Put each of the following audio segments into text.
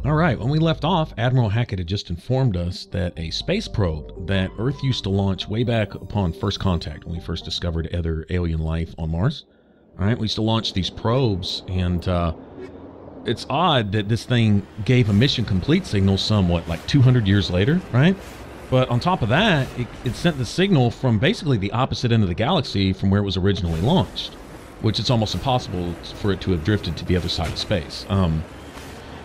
All right, when we left off, Admiral Hackett had just informed us that a space probe that Earth used to launch way back upon first contact, when we first discovered other alien life on Mars. All right, we used to launch these probes, and it's odd that this thing gave a mission complete signal somewhat like 200 years later, right? But on top of that, it sent the signal from basically the opposite end of the galaxy from where it was originally launched, which it's almost impossible for it to have drifted to the other side of space.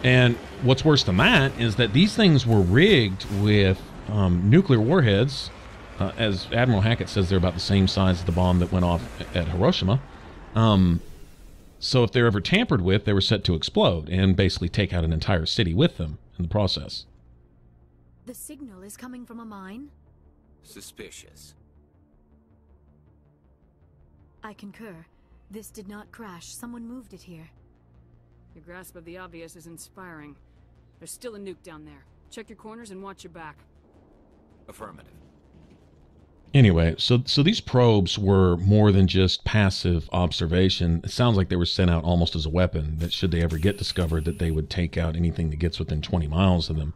And what's worse than that is that these things were rigged with nuclear warheads. As Admiral Hackett says, they're about the same size as the bomb that went off at Hiroshima. So if they're ever tampered with, they were set to explode and basically take out an entire city with them in the process. The signal is coming from a mine? Suspicious. I concur. This did not crash. Someone moved it here. Your grasp of the obvious is inspiring. There's still a nuke down there. Check your corners and watch your back. Affirmative. Anyway, so these probes were more than just passive observation. It sounds like they were sent out almost as a weapon, that should they ever get discovered, that they would take out anything that gets within 20 miles of them.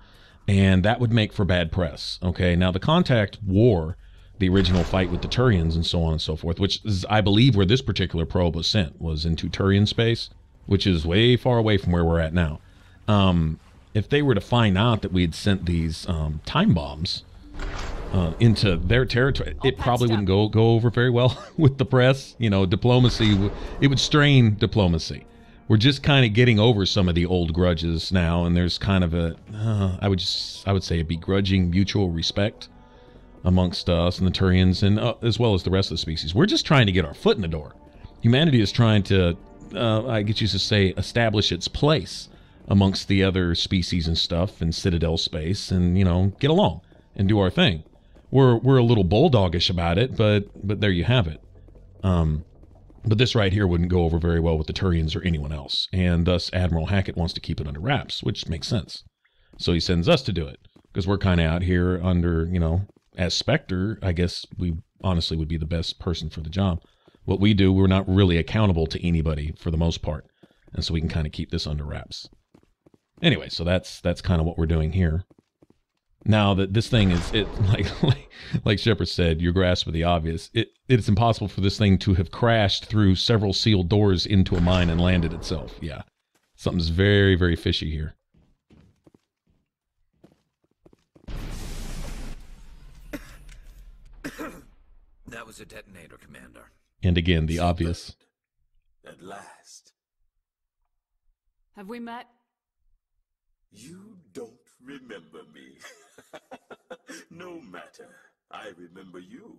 And that would make for bad press. Okay, now the Contact War, the original fight with the Turians and so on and so forth, which is, I believe, where this particular probe was sent, was into Turian space, which is way far away from where we're at now. If they were to find out that we had sent these time bombs into their territory, it probably wouldn't go over very well with the press. You know, diplomacy, it would strain diplomacy. We're just kind of getting over some of the old grudges now, and there's kind of a, I would say a begrudging mutual respect amongst us and the Turians, and as well as the rest of the species. We're just trying to get our foot in the door. Humanity is trying to, I guess you should say, establish its place amongst the other species and stuff in Citadel space, and, you know, get along and do our thing. We're a little bulldogish about it, but there you have it. But this right here wouldn't go over very well with the Turians or anyone else, and thus Admiral Hackett wants to keep it under wraps, which makes sense. So he sends us to do it, because we're kind of out here under, you know, as Spectre, I guess we honestly would be the best person for the job. What we do, we're not really accountable to anybody for the most part, and so we can kind of keep this under wraps. Anyway, so that's kind of what we're doing here. Now that this thing is, like Shepard said, your grasp of the obvious, it's impossible for this thing to have crashed through several sealed doors into a mine and landed itself. Yeah, something's very, very fishy here. That was a detonator, Commander. And again, the obvious. At last. Have we met? You don't remember me. No matter. I remember you.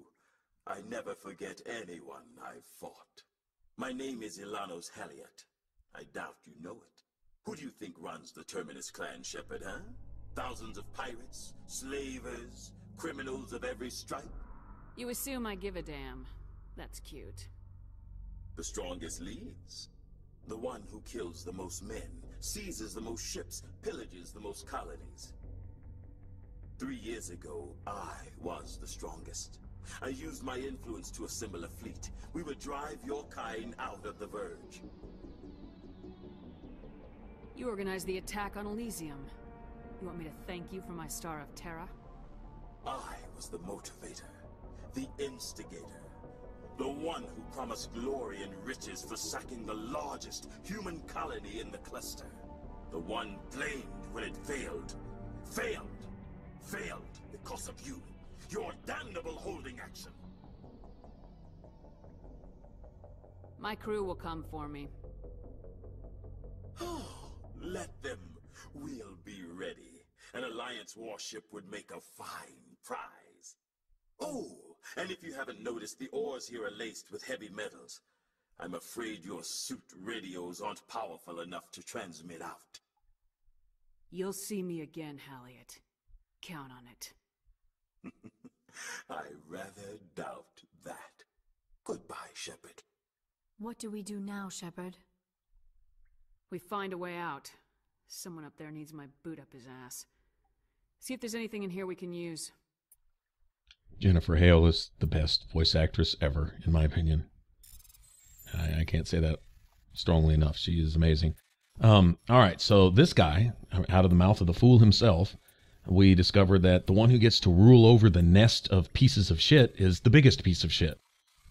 I never forget anyone I've fought. My name is Ilanos Halliot. I doubt you know it. Who do you think runs the Terminus clan, Shepard, huh? Thousands of pirates, slavers, criminals of every stripe? You assume I give a damn. That's cute. The strongest leads. The one who kills the most men, seizes the most ships, pillages the most colonies. 3 years ago, I was the strongest. I used my influence to assemble a fleet. We would drive your kind out of the Verge. You organized the attack on Elysium. You want me to thank you for my Star of Terra? I was the motivator, the instigator. The one who promised glory and riches for sacking the largest human colony in the cluster. The one blamed when it failed. Failed because of you. Your damnable holding action. My crew will come for me. Let them. We'll be ready. An Alliance warship would make a fine prize. Oh, and if you haven't noticed, the ores here are laced with heavy metals. I'm afraid your suit radios aren't powerful enough to transmit out. You'll see me again, Halliot. Count on it. I rather doubt that. Goodbye, Shepard. What do we do now, Shepard? We find a way out. Someone up there needs my boot up his ass. See if there's anything in here we can use. Jennifer Hale is the best voice actress ever, in my opinion. I can't say that strongly enough. She is amazing. All right, so this guy, out of the mouth of the fool himself, we discovered that the one who gets to rule over the nest of pieces of shit is the biggest piece of shit.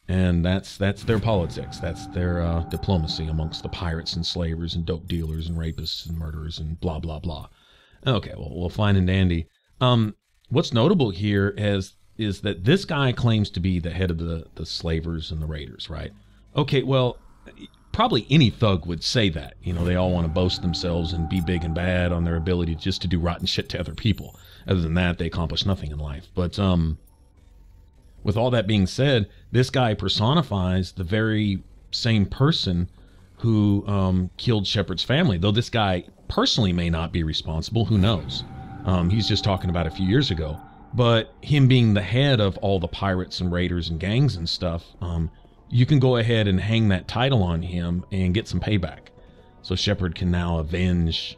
And that's their politics. That's their diplomacy amongst the pirates and slavers and dope dealers and rapists and murderers and blah, blah, blah. Okay, well, fine and dandy. What's notable here is that this guy claims to be the head of the slavers and the raiders, right? Okay, well, probably any thug would say that. You know, they all want to boast themselves and be big and bad on their ability just to do rotten shit to other people. Other than that, they accomplish nothing in life. But with all that being said, this guy personifies the very same person who killed Shepard's family. Though this guy personally may not be responsible, who knows? He's just talking about a few years ago. But him being the head of all the pirates and raiders and gangs and stuff, you can go ahead and hang that title on him and get some payback. So Shepard can now avenge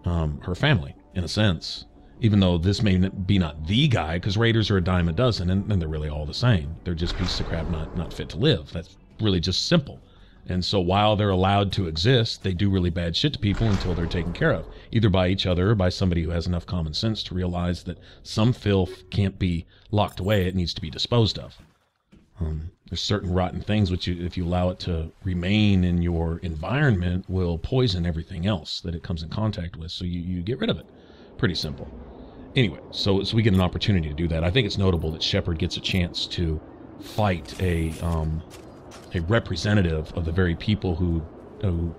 her family, in a sense. Even though this may be not the guy, because raiders are a dime a dozen, and they're really all the same. They're just pieces of crap not fit to live. That's really just simple. And so while they're allowed to exist, they do really bad shit to people until they're taken care of, either by each other or by somebody who has enough common sense to realize that some filth can't be locked away. It needs to be disposed of. There's certain rotten things which, if you allow it to remain in your environment, will poison everything else that it comes in contact with. So you get rid of it. Pretty simple. Anyway, so we get an opportunity to do that. I think it's notable that Shepard gets a chance to fight a representative of the very people who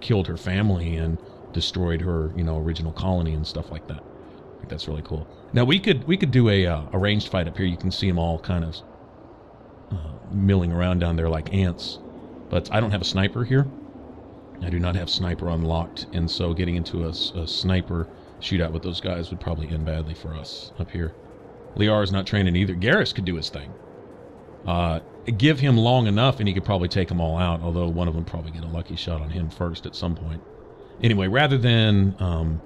killed her family and destroyed her, original colony and stuff like that. I think that's really cool. Now we could do a ranged fight up here. You can see them all kind of milling around down there like ants. But I don't have a sniper here. I do not have sniper unlocked, and so getting into a sniper shootout with those guys would probably end badly for us up here. Liar is not training either. Garrus could do his thing. Give him long enough and he could probably take them all out, although one of them probably get a lucky shot on him first at some point. Anyway, rather than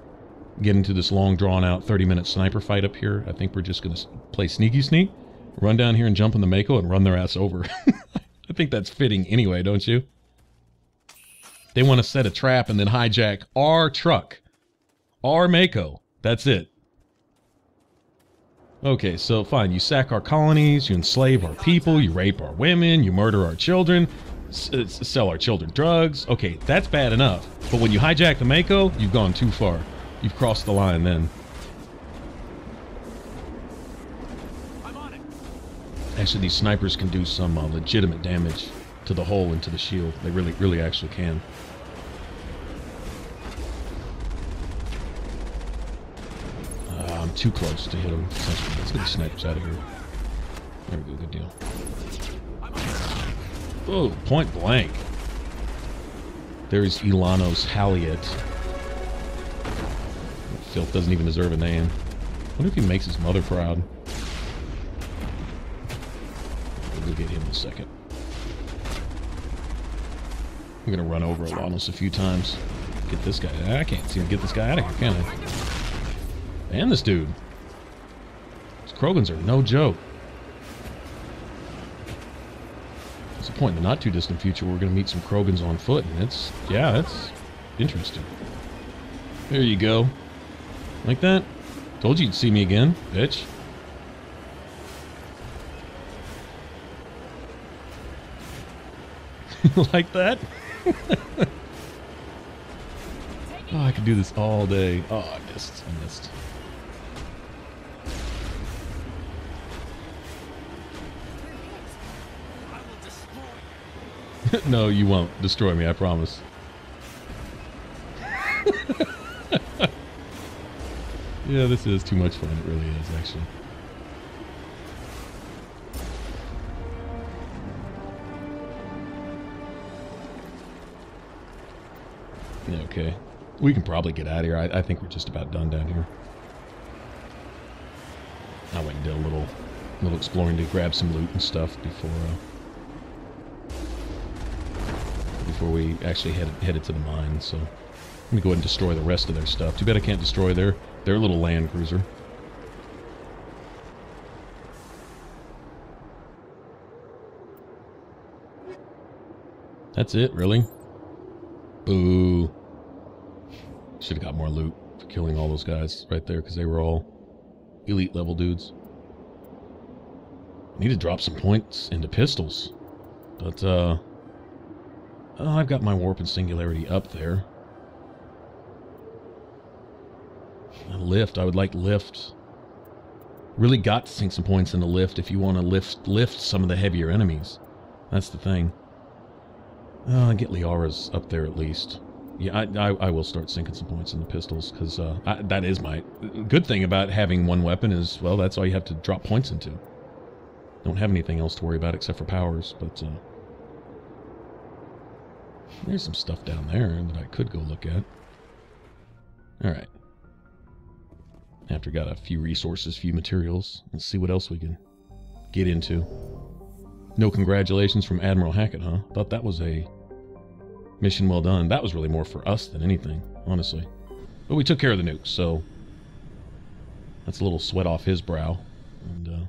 get into this long drawn-out 30-minute sniper fight up here, I think we're just going to play sneaky sneak, run down here and jump in the Mako and run their ass over. I think that's fitting anyway, don't you? They want to set a trap and then hijack our truck. Our Mako. That's it. Okay, so fine. You sack our colonies, you enslave our people, you rape our women, you murder our children, sell our children drugs. Okay, that's bad enough. But when you hijack the Mako, you've gone too far. You've crossed the line then. I'm on it. Actually, these snipers can do some legitimate damage to the hull and to the shield. They really actually can. I'm too close to hit him. Let's get the snipers out of here. There we go, good deal. Oh, point blank. There's Ilanos Halliet. Filth doesn't even deserve a name. I wonder if he makes his mother proud. We'll get him in a second. I'm gonna run over Ilanos a few times. Get this guy. I can't seem to get this guy out of here, can I? And this dude. These Krogans are no joke. There's a point in the not too distant future where we're going to meet some Krogans on foot, and it's interesting. There you go. Like that? Told you you'd see me again, bitch. Like that? Oh, I could do this all day. Oh, I missed. No, you won't destroy me, I promise. Yeah, this is too much fun. It really is, actually. Yeah, okay. We can probably get out of here. I think we're just about done down here. I went and did a little exploring to grab some loot and stuff before we actually headed to the mine. So let me go ahead and destroy the rest of their stuff. Too bad I can't destroy their little land cruiser. That's it, really? Boo. Should have got more loot for killing all those guys right there, because they were all elite level dudes. Need to drop some points into pistols. But, I've got my warp and singularity up there. Lift, I would like lift. Really got to sink some points into lift if you want to lift some of the heavier enemies. That's the thing. Get Liara's up there at least. Yeah, I will start sinking some points in the pistols, because that is my... Good thing about having one weapon is, well, that's all you have to drop points into. Don't have anything else to worry about except for powers, but... there's some stuff down there that I could go look at. Alright. After got a few resources, few materials, let's see what else we can get into. No congratulations from Admiral Hackett, huh? Thought that was a mission well done. That was really more for us than anything, honestly. But we took care of the nukes, so that's a little sweat off his brow. And,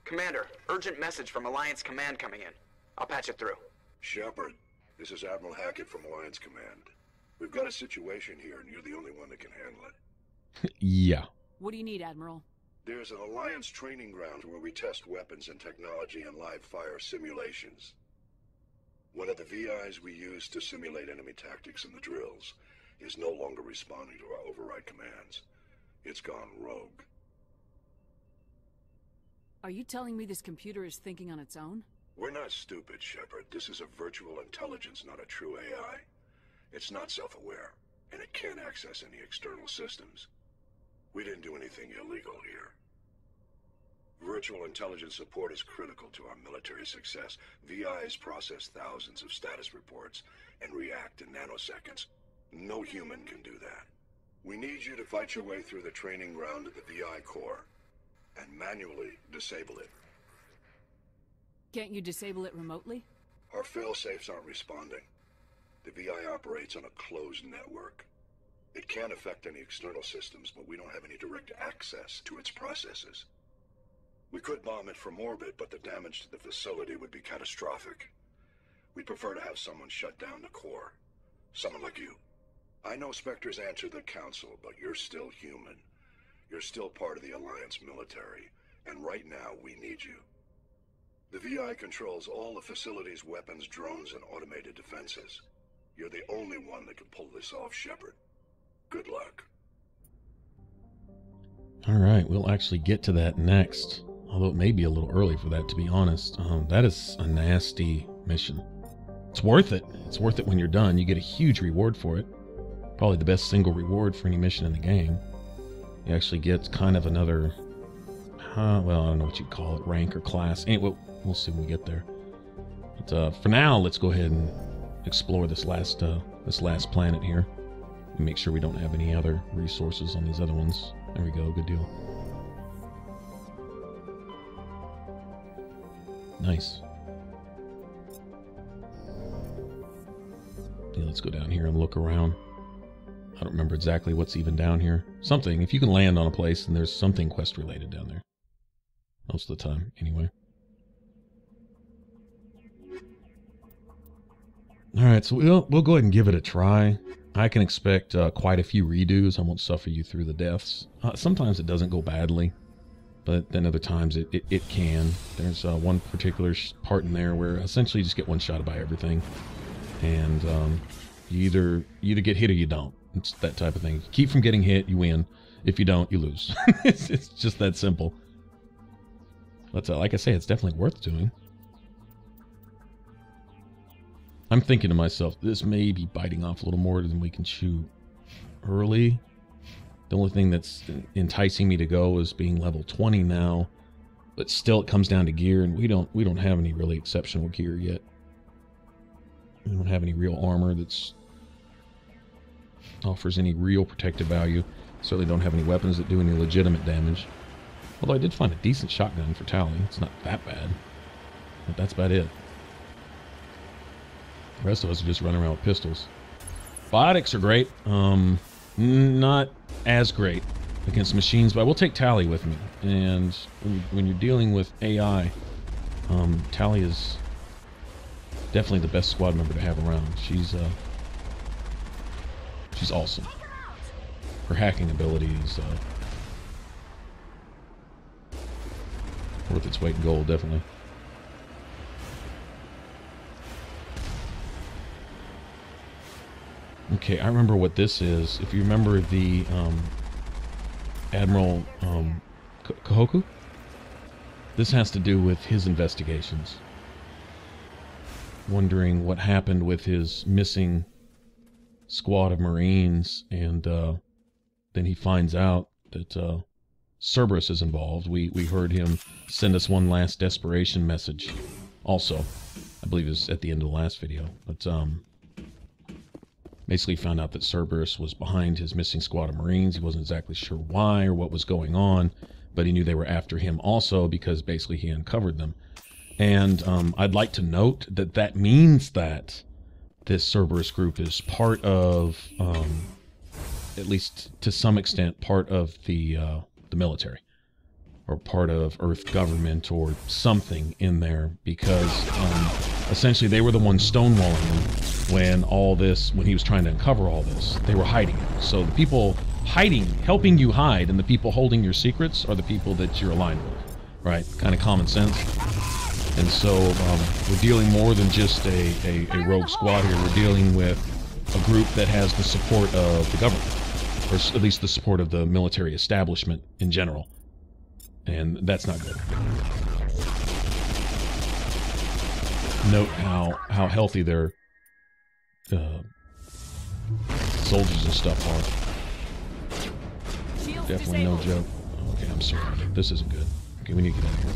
Commander, urgent message from Alliance Command coming in. I'll patch it through. Shepard, this is Admiral Hackett from Alliance Command. We've got a situation here, and you're the only one that can handle it. yeah. What do you need, Admiral? There's an Alliance training ground where we test weapons and technology in live fire simulations. One of the VIs we use to simulate enemy tactics in the drills is no longer responding to our override commands. It's gone rogue. Are you telling me this computer is thinking on its own? We're not stupid, Shepard. This is a virtual intelligence, not a true AI. It's not self-aware, and it can't access any external systems. We didn't do anything illegal here. Virtual intelligence support is critical to our military success. VIs process thousands of status reports and react in nanoseconds. No human can do that. We need you to fight your way through the training ground of the VI core and manually disable it. Can't you disable it remotely? Our fail-safes aren't responding. The VI operates on a closed network. It can't affect any external systems, but we don't have any direct access to its processes. We could bomb it from orbit, but the damage to the facility would be catastrophic. We'd prefer to have someone shut down the core. Someone like you. I know Spectres answer the Council, but you're still human. You're still part of the Alliance military, and right now we need you. The VI controls all the facility's weapons, drones, and automated defenses. You're the only one that can pull this off, Shepard. Good luck. Alright, we'll actually get to that next. Although it may be a little early for that, to be honest. That is a nasty mission. It's worth it. It's worth it when you're done. You get a huge reward for it. Probably the best single reward for any mission in the game. You actually get kind of another... well, I don't know what you'd call it. Rank or class. Anyway, we'll see when we get there. But for now, let's go ahead and explore this last planet here. And make sure we don't have any other resources on these other ones. There we go. Good deal. Nice. Yeah, let's go down here and look around. I don't remember exactly what's even down here. Something. If you can land on a place, and there's something quest related down there. Most of the time, anyway. Alright, so we'll go ahead and give it a try. I can expect quite a few redos. I won't suffer you through the deaths. Sometimes it doesn't go badly, but then other times it can. There's one particular part in there where essentially you just get one-shotted by everything. And you either get hit or you don't. It's that type of thing. If you keep from getting hit, you win. If you don't, you lose. It's just that simple. But like I say, it's definitely worth doing. I'm thinking to myself, this may be biting off a little more than we can chew early. The only thing that's enticing me to go is being level 20 now. But still, it comes down to gear, and we don't have any really exceptional gear yet. We don't have any real armor that's offers any real protective value. Certainly don't have any weapons that do any legitimate damage. Although I did find a decent shotgun for Tally. It's not that bad. But that's about it. The rest of us are just running around with pistols. Biotics are great. Not as great against machines, but I will take Tally with me. And when you're dealing with AI, Tally is definitely the best squad member to have around. She's awesome. her hacking ability is worth its weight in gold, definitely. Okay, I remember what this is. If you remember the Admiral Kahoku, this has to do with his investigations. Wondering what happened with his missing squad of Marines, and then he finds out that Cerberus is involved. We heard him send us one last desperation message. Also, I believe it was at the end of the last video, but basically found out that Cerberus was behind his missing squad of Marines. He wasn't exactly sure why or what was going on, but he knew they were after him also because basically he uncovered them. And I'd like to note that that means that this Cerberus group is part of, at least to some extent, part of the military, or part of Earth government, or something in there, because essentially they were the ones stonewalling him when he was trying to uncover all this. They were hiding it. So the people helping you hide, and the people holding your secrets are the people that you're aligned with, right? Kind of common sense. And so we're dealing more than just a rogue squad here. We're dealing with a group that has the support of the government, or at least the support of the military establishment in general. And that's not good. Note how healthy their soldiers and stuff are. Definitely no joke. Okay, I'm sorry. This isn't good. Okay, we need to get out of here.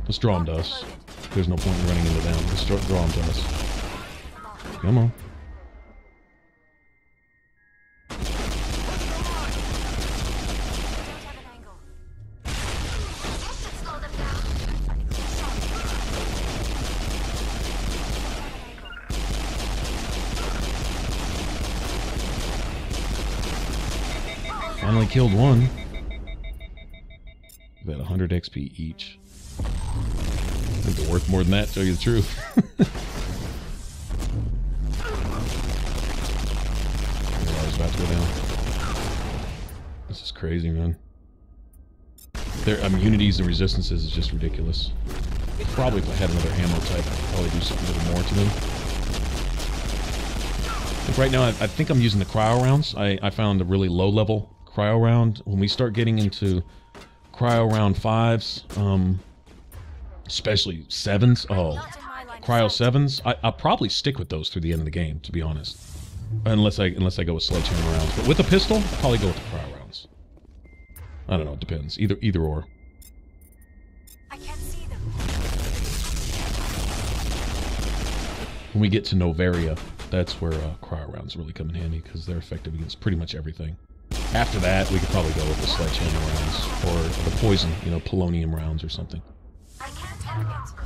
Let's draw them to us. There's no point in running into them. Let's draw them to us. Come on. Finally killed one. About 100 XP each. I think they're worth more than that, to tell you the truth. I was about to go down. This is crazy, man. Their immunities and resistances is just ridiculous. Probably if I had another ammo type, I'd probably do something a little more to them. Like right now, I think I'm using the cryo rounds. I found a really low-level cryo round. When we start getting into cryo round 5s, especially 7s, cryo 7s, I'll probably stick with those through the end of the game, to be honest. Unless I go with sledgehammer rounds. But with a pistol, I'll probably go with the cryo rounds. I don't know, it depends. Either or. I can't see them. When we get to Novaria, that's where cryo rounds really come in handy, because they're effective against pretty much everything. After that, we could probably go with the sledgehammer rounds, or the poison, polonium rounds or something. I can't help it.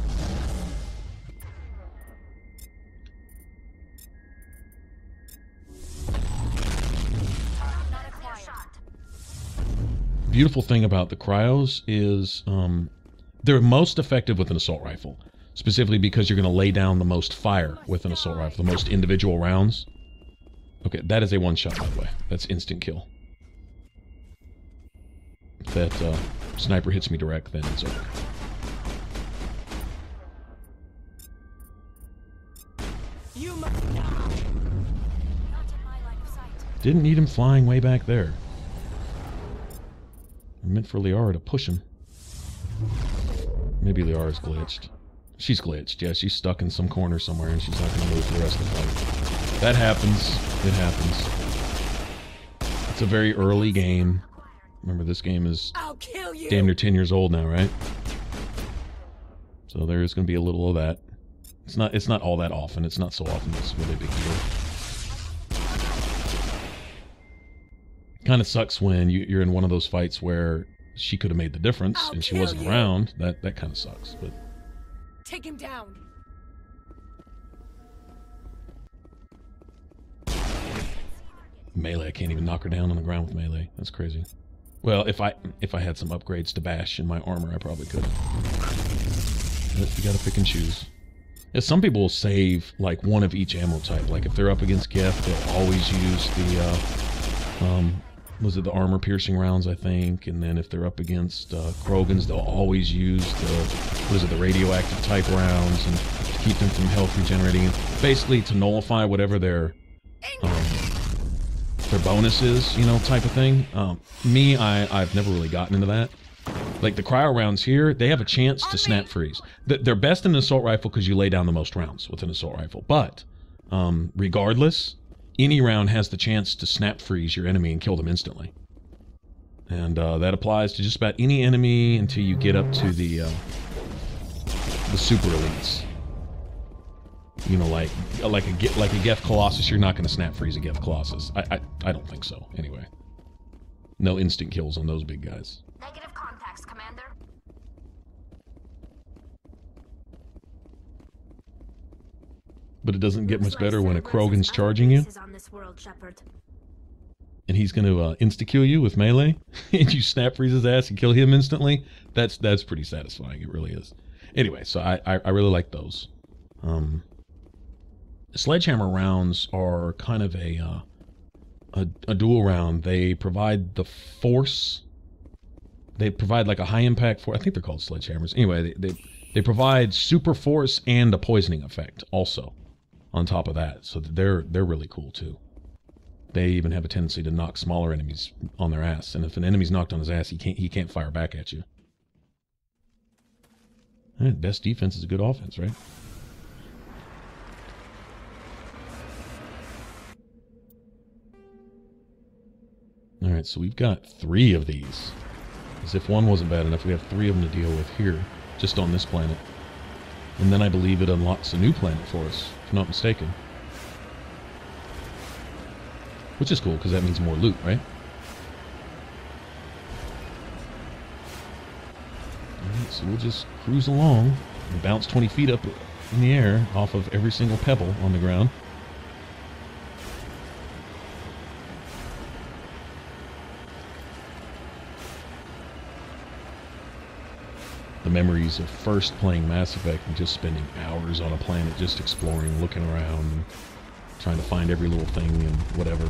Beautiful thing about the cryos is they're most effective with an assault rifle, specifically because you're going to lay down the most fire with an assault rifle, the most individual rounds. Okay, that is a one-shot, by the way. That's instant kill. If that sniper hits me direct, then it's over. You must not. Not in my line of sight. Didn't need him flying way back there. I meant for Liara to push him. Maybe Liara's glitched. She's glitched, yeah, she's stuck in some corner somewhere and she's not going to move for the rest of the fight. That happens. It happens. It's a very early game. Remember, this game is damn near 10 years old now, right? So there is going to be a little of that. It's not all that often. It's not so often it's really a big deal. Kind of sucks when you're in one of those fights where she could have made the difference and she wasn't around. That kind of sucks, but... Take him down. Melee, I can't even knock her down on the ground with melee. That's crazy. Well, if I had some upgrades to bash in my armor, I probably could. But you gotta pick and choose. Yeah, some people will save like one of each ammo type. Like if they're up against Geth, they'll always use the was it the armor-piercing rounds, I think, and then if they're up against Krogans, they'll always use the radioactive type rounds and to keep them from health regenerating, basically to nullify whatever their bonus is, you know, type of thing. I've never really gotten into that. Like the cryo rounds here, they have a chance to snap freeze. They're best in an assault rifle because you lay down the most rounds with an assault rifle, but regardless, any round has the chance to snap freeze your enemy and kill them instantly. And that applies to just about any enemy until you get up to the super elites. You know, like a Geth Colossus, you're not going to snap freeze a Geth Colossus. I don't think so. Anyway, no instant kills on those big guys. Negative contacts, Commander. But it doesn't get much better when a Krogan's charging you. And he's going to insta-kill you with melee, and you snap freeze his ass and kill him instantly. That's pretty satisfying. It really is. Anyway, so I really like those. Sledgehammer rounds are kind of a dual round. They provide the force. They provide like a high impact force. I think they're called sledgehammers. Anyway, they provide super force and a poisoning effect also on top of that. So they're really cool too. They even have a tendency to knock smaller enemies on their ass. And if an enemy's knocked on his ass, he can't fire back at you. Best defense is a good offense, right? Alright, so we've got 3 of these. As if one wasn't bad enough, we have 3 of them to deal with here, just on this planet. And then I believe it unlocks a new planet for us, if I'm not mistaken. Which is cool, because that means more loot, right? Alright, so we'll just cruise along and bounce 20 feet up in the air off of every single pebble on the ground. The memories of first playing Mass Effect and just spending hours on a planet just exploring, looking around, and trying to find every little thing and whatever.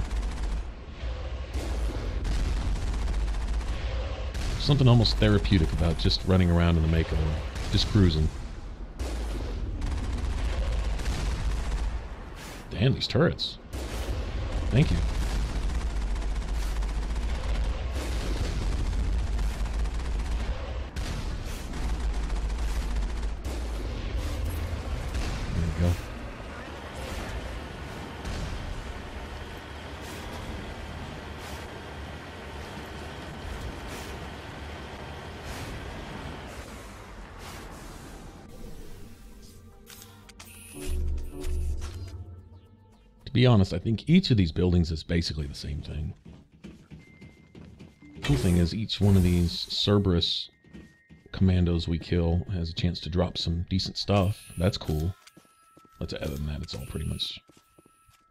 Something almost therapeutic about just running around in the Mako, just cruising. Damn, these turrets. Thank you. Go. To be honest, I think each of these buildings is basically the same thing. The cool thing is each one of these Cerberus commandos we kill has a chance to drop some decent stuff. That's cool. But other than that, it's all pretty much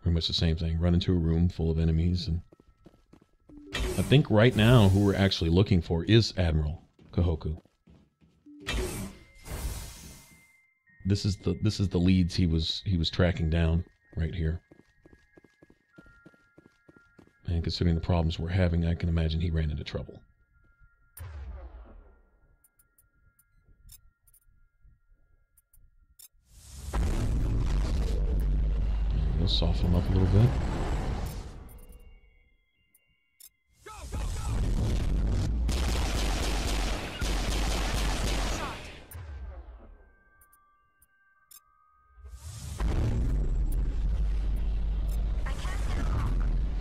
the same thing. Run into a room full of enemies, and I think right now who we're actually looking for is Admiral Kahoku. This is the leads he was tracking down right here. And considering the problems we're having, I can imagine he ran into trouble. We'll soften him up a little bit.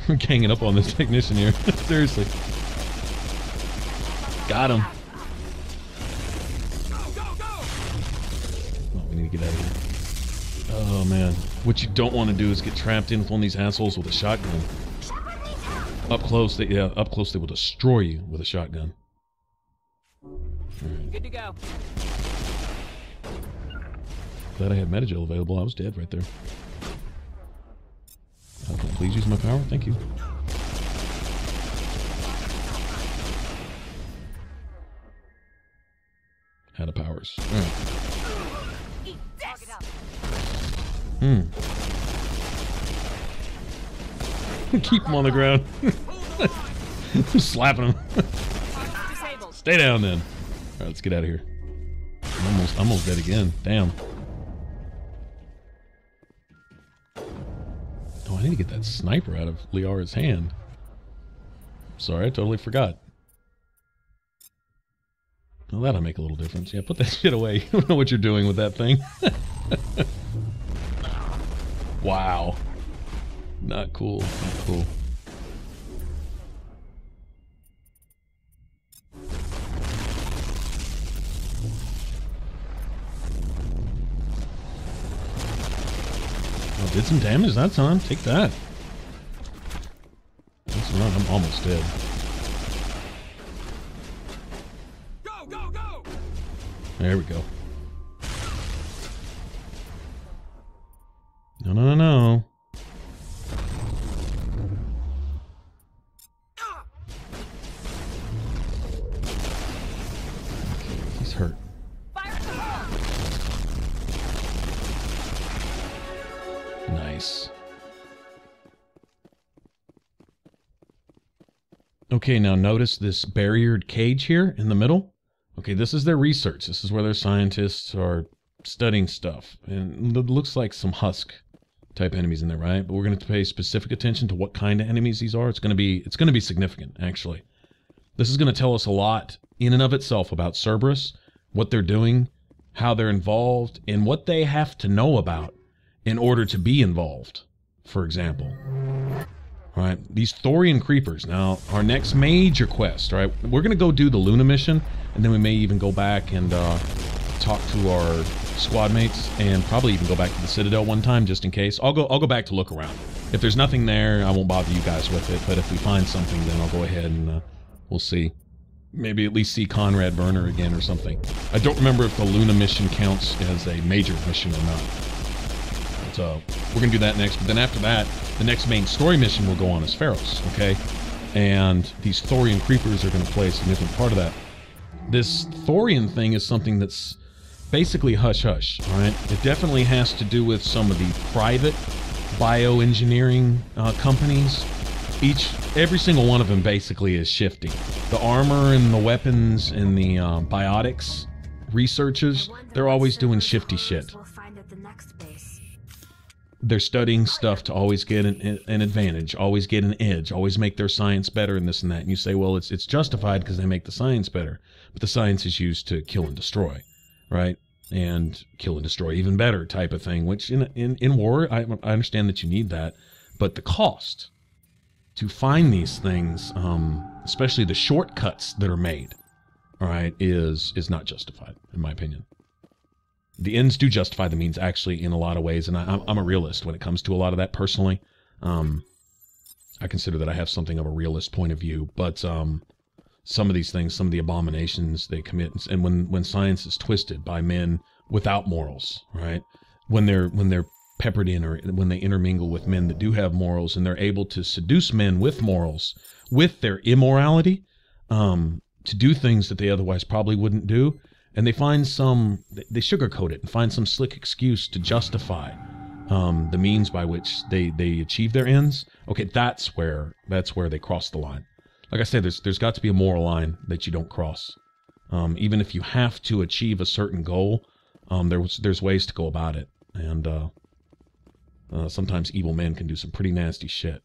I'm ganging up on this technician here. Seriously. Got him. Oh, we need to get out of here. Oh, man. What you don't want to do is get trapped in with one of these assholes with a shotgun. Up close, they will destroy you with a shotgun. Right. Good to go. Glad I had Metagel available. I was dead right there. Okay, please use my power. Thank you. Out of powers. All right. Keep him on the ground. Slapping him. Disabled. Stay down then. All right, let's get out of here. I'm almost dead again. Damn. Oh, I need to get that sniper out of Liara's hand. Sorry, I totally forgot. Well, that'll make a little difference. Yeah, put that shit away. You don't know what you're doing with that thing. Wow. Not cool. Not cool. Oh, did some damage that time. Take that. Let's run. I'm almost dead. Go, go, go! There we go. No, no, no, no. Okay, he's hurt. Nice. Okay, now notice this barriered cage here in the middle. Okay, this is their research. This is where their scientists are studying stuff. And it looks like some husk type enemies in there, right? But we're going to pay specific attention to what kind of enemies these are. It's going to be significant, actually. This is going to tell us a lot in and of itself about Cerberus, what they're doing, how they're involved, and what they have to know about in order to be involved, for example. All right, these Thorian creepers. Now, our next major quest, all right, we're going to go do the Luna mission, and then we may even go back and talk to our squad mates, and probably even go back to the Citadel one time, just in case. I'll go back to look around. If there's nothing there, I won't bother you guys with it, but if we find something, then I'll go ahead and we'll see. Maybe at least see Conrad Werner again or something. I don't remember if the Luna mission counts as a major mission or not. So we're going to do that next, but then after that, the next main story mission will go on as Pharos, okay? And these Thorian creepers are going to play a significant part of that. This Thorian thing is something that's basically hush-hush, all right? It definitely has to do with some of the private bioengineering companies. Every single one of them basically is shifty. The armor and the weapons and the biotics researchers, they're always doing shifty shit. They're studying stuff to always get an advantage, always get an edge, always make their science better and this and that. And you say, well, it's justified because they make the science better. But the science is used to kill and destroy, right? And kill and destroy even better type of thing, which in war, I understand that you need that. But the cost to find these things, especially the shortcuts that are made, all right, is not justified, in my opinion. The ends do justify the means, actually, in a lot of ways, and I'm a realist when it comes to a lot of that, personally. I consider that I have something of a realist point of view, but some of these things, some of the abominations they commit, and when science is twisted by men without morals, right? When they're peppered in, or when they intermingle with men that do have morals, and they're able to seduce men with morals, with their immorality, to do things that they otherwise probably wouldn't do. And they find they sugarcoat it and find some slick excuse to justify the means by which they achieve their ends. Okay, that's where they cross the line. Like I said, there's got to be a moral line that you don't cross. Even if you have to achieve a certain goal, there's ways to go about it. And sometimes evil men can do some pretty nasty shit.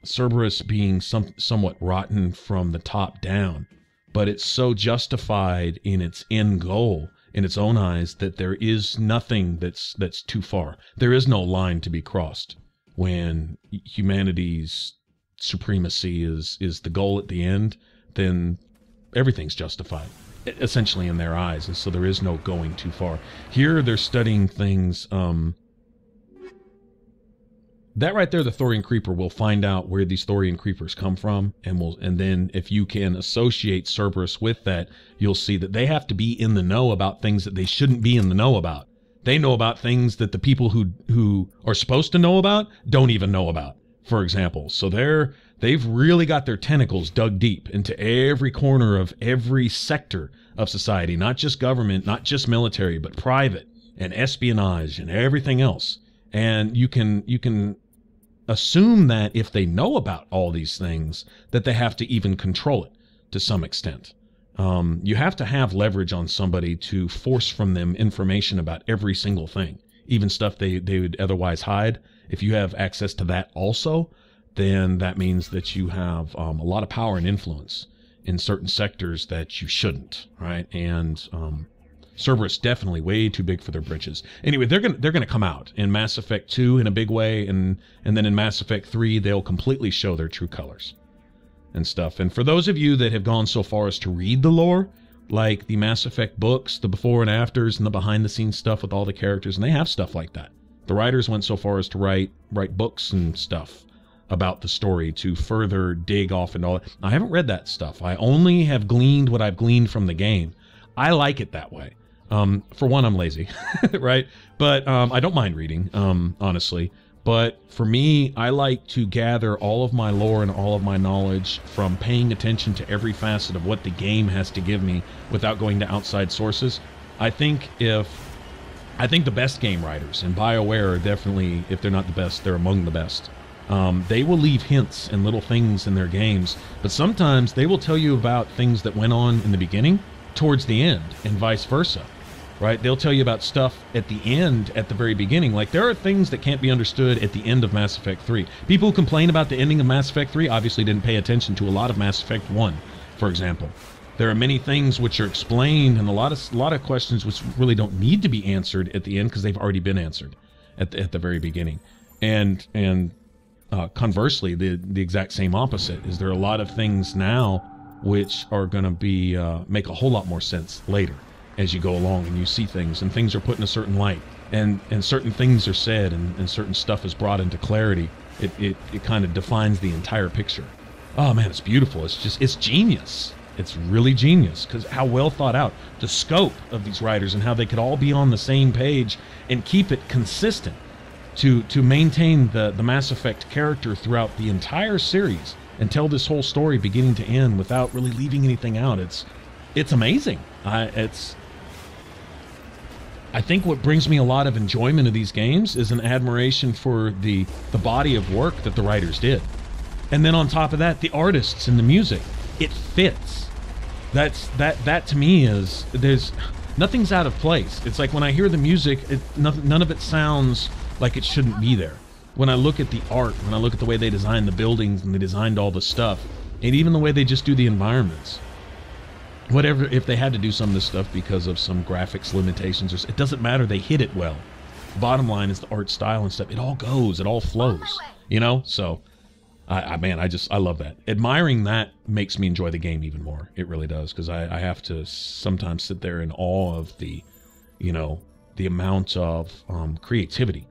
Cerberus being somewhat rotten from the top down, but it's so justified in its end goal, in its own eyes, that there is nothing that's too far. There is no line to be crossed when humanity's supremacy is the goal at the end. Then everything's justified, essentially, in their eyes, and so there is no going too far. Here they're studying things. That right there, the Thorian Creeper, will find out where these Thorian Creepers come from, and then if you can associate Cerberus with that, you'll see that they have to be in the know about things that they shouldn't be in the know about. They know about things that the people who are supposed to know about don't even know about, for example. So they've really got their tentacles dug deep into every corner of every sector of society, not just government, not just military, but private and espionage and everything else. And you can assume that if they know about all these things, that they have to even control it to some extent. You have to have leverage on somebody to force from them information about every single thing, even stuff they would otherwise hide. If you have access to that also, then that means that you have a lot of power and influence in certain sectors that you shouldn't, right? And Cerberus definitely way too big for their britches. Anyway, they're gonna come out in Mass Effect 2 in a big way, and then in Mass Effect 3 they'll completely show their true colors and stuff. And for those of you that have gone so far as to read the lore, like the Mass Effect books, the before and afters, and the behind the scenes stuff with all the characters, and they have stuff like that. The writers went so far as to write books and stuff about the story to further dig off and all that. I haven't read that stuff. I only have gleaned what I've gleaned from the game. I like it that way. For one, I'm lazy, right? But I don't mind reading, honestly. But for me, I like to gather all of my lore and all of my knowledge from paying attention to every facet of what the game has to give me without going to outside sources. I think the best game writers, and BioWare are definitely, if they're not the best, they're among the best. They will leave hints and little things in their games, but sometimes they will tell you about things that went on in the beginning towards the end, and vice versa. Right? They'll tell you about stuff at the end, at the very beginning. Like, there are things that can't be understood at the end of Mass Effect 3. People who complain about the ending of Mass Effect 3 obviously didn't pay attention to a lot of Mass Effect 1, for example. There are many things which are explained, and a lot of questions which really don't need to be answered at the end because they've already been answered at the very beginning. And conversely, the exact same opposite is there are a lot of things now which are going to be make a whole lot more sense later, as you go along and you see things, and things are put in a certain light, and certain things are said, and certain stuff is brought into clarity. It kind of defines the entire picture. Oh man, it's beautiful. It's genius. It's really genius, because how well thought out, the scope of these writers, and how they could all be on the same page and keep it consistent to maintain the Mass Effect character throughout the entire series and tell this whole story beginning to end without really leaving anything out. It's amazing. I think what brings me a lot of enjoyment of these games is an admiration for the body of work that the writers did. And then on top of that, the artists and the music. It fits. That to me is, nothing's out of place. It's like when I hear the music, none of it sounds like it shouldn't be there. When I look at the art, when I look at the way they designed the buildings and they designed all the stuff, and even the way they just do the environments. Whatever, if they had to do some of this stuff because of some graphics limitations, it doesn't matter, they hit it well. Bottom line is the art style and stuff, it all goes, it all flows, you know? So, I love that. Admiring that makes me enjoy the game even more. It really does, because I have to sometimes sit there in awe of the amount of creativity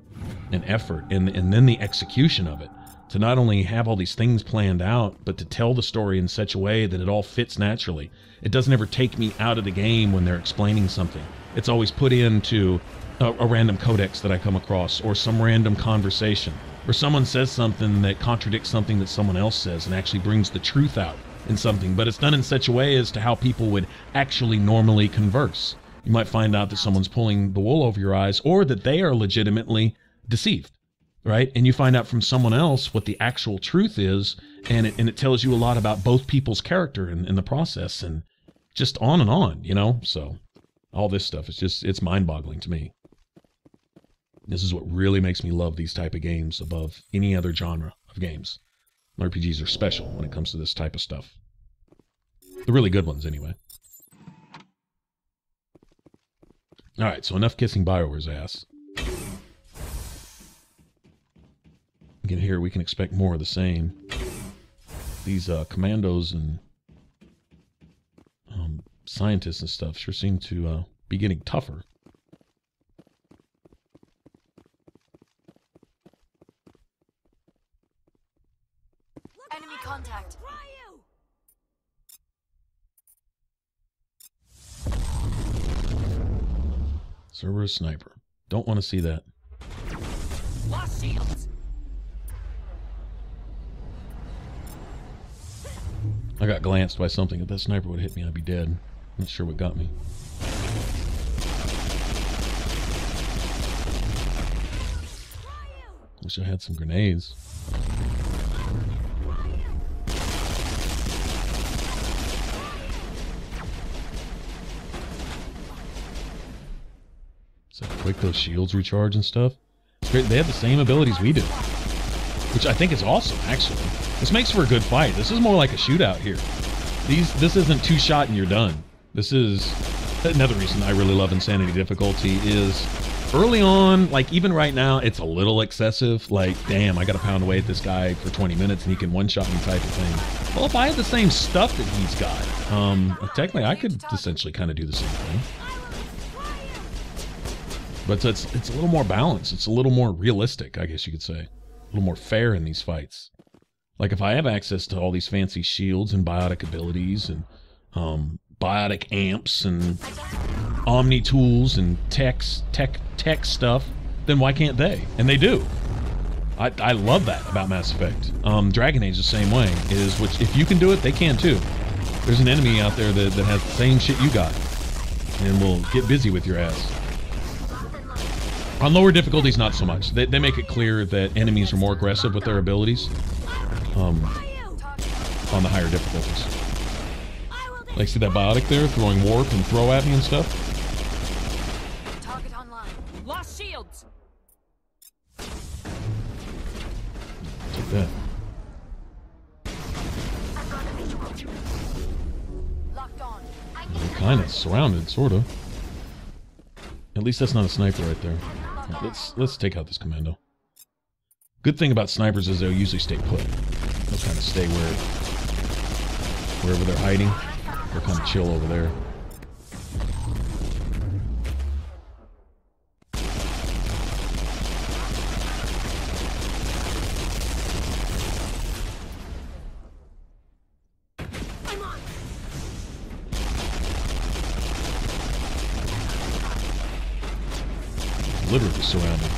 and effort, and then the execution of it. To not only have all these things planned out, but to tell the story in such a way that it all fits naturally. It doesn't ever take me out of the game when they're explaining something. It's always put into a random codex that I come across, or some random conversation, or someone says something that contradicts something that someone else says and actually brings the truth out in something, but it's done in such a way as to how people would actually normally converse. You might find out that someone's pulling the wool over your eyes, or that they are legitimately deceived. Right? And you find out from someone else what the actual truth is, and it tells you a lot about both people's character in the process, and just on and on, you know? So all this stuff is it's mind-boggling to me. This is what really makes me love these type of games above any other genre of games. RPGs are special when it comes to this type of stuff. The really good ones, anyway. Alright, so enough kissing BioWare's ass. Again, here we can expect more of the same. These commandos and scientists and stuff sure seem to be getting tougher. Enemy contact. Cerberus sniper. Don't want to see that. Lost shields. I got glanced by something. If that sniper would have hit me, I'd be dead. Not sure what got me. Wish I had some grenades. So quick those shields recharge and stuff. It's great. They have the same abilities we do, which I think is awesome, actually. This makes for a good fight. This is more like a shootout here. This isn't two shot and you're done. This is another reason I really love Insanity difficulty is early on, like even right now, it's a little excessive. Like, damn, I got to pound away at this guy for 20 minutes and he can one-shot me type of thing. Well, if I had the same stuff that he's got, technically I could essentially kind of do the same thing. But it's a little more balanced. It's a little more realistic, I guess you could say. A little more fair in these fights. Like if I have access to all these fancy shields and biotic abilities and biotic amps and omni tools and tech stuff, then why can't they? And they do. I love that about Mass Effect. Dragon Age the same way. Which if you can do it, they can too. There's an enemy out there that has the same shit you got and will get busy with your ass. On lower difficulties, not so much. They make it clear that enemies are more aggressive with their abilities on the higher difficulties. Like, see that biotic there throwing warp and throw at me and stuff? Target online. Lost shields. Take that. Locked on. We're kind of surrounded, sort of. At least that's not a sniper right there. Let's take out this commando. Good thing about snipers is they'll usually stay put. They'll kind of stay wherever they're hiding. They'll kind of chill over there. Literally surrounded.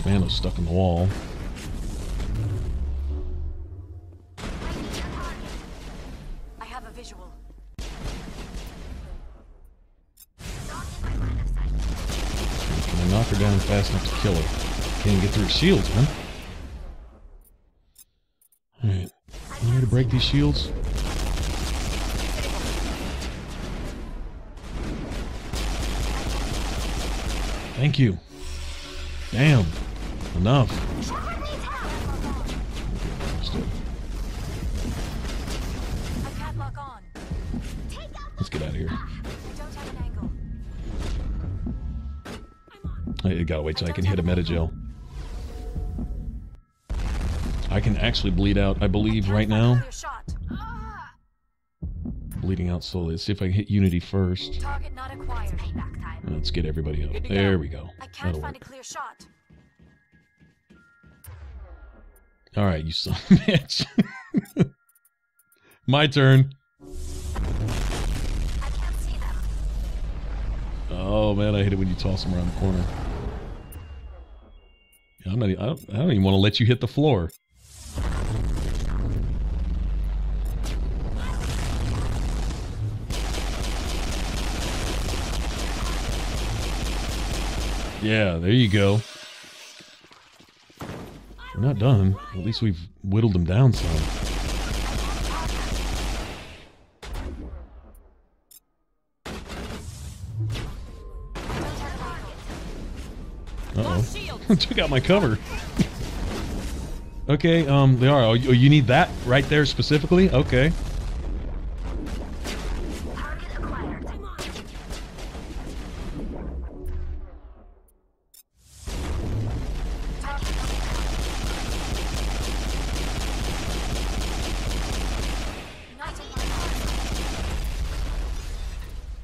Commando's stuck in the wall. I have a visual. Can I knock her down fast enough to kill her? Can't get through her shields, man. Alright. You need to break these shields? Thank you. Damn. Enough. Let's get out of here. I gotta wait till I can hit a meta-gel. I can actually bleed out, I believe, right now. Bleeding out slowly. Let's see if I can hit Unity first. Target not acquired. Let's get everybody up. There we go. I can't find a clear shot. Alright, you son of a bitch. My turn. I can't see them. Oh man, I hate it when you toss them around the corner. Yeah, I don't even want to let you hit the floor. Yeah, there you go. We're not done. At least we've whittled them down some. Uh-oh. Took out my cover. Okay, they are. Oh, you need that right there specifically? Okay.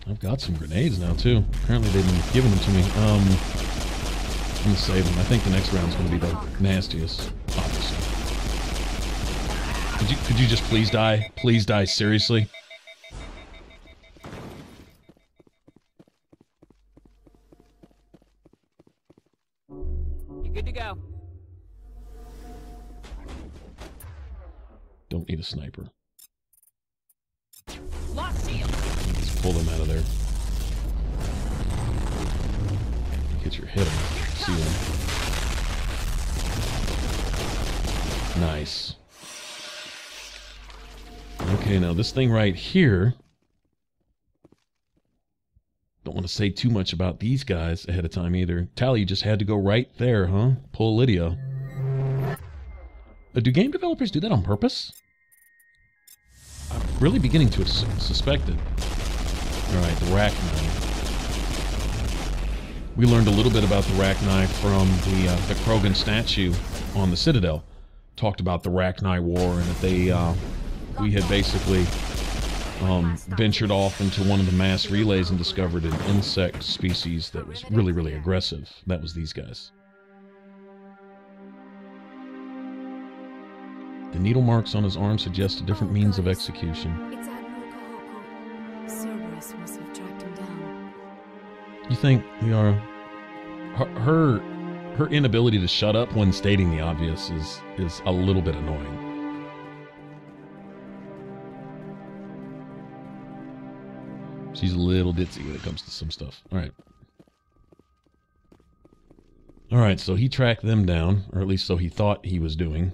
I've got some grenades now too. Apparently they've been giving them to me. I'm gonna save them. I think the next round's gonna be the nastiest, obviously. Could you just please die? Please die, seriously? You're good to go. Don't need a sniper. Lost shield. Let's pull them out of there. Get your head on. See them. Nice. Okay, now this thing right here. Don't want to say too much about these guys ahead of time either. Tally, you just had to go right there, huh? Pull Lydia. Do game developers do that on purpose? I'm really beginning to suspect it. Alright, the rack knife. We learned a little bit about the rack knife from the Krogan statue on the Citadel. Talked about the Rachni War and that they we had basically ventured off into one of the mass relays and discovered an insect species that was really, really aggressive. That was these guys. The needle marks on his arm suggest a different means of execution. It's Admiral Kahoku. Cerberus must have tracked him down. You think we are... Her inability to shut up when stating the obvious is a little bit annoying. She's a little ditzy when it comes to some stuff. Alright. Alright, so he tracked them down, or at least so he thought he was doing.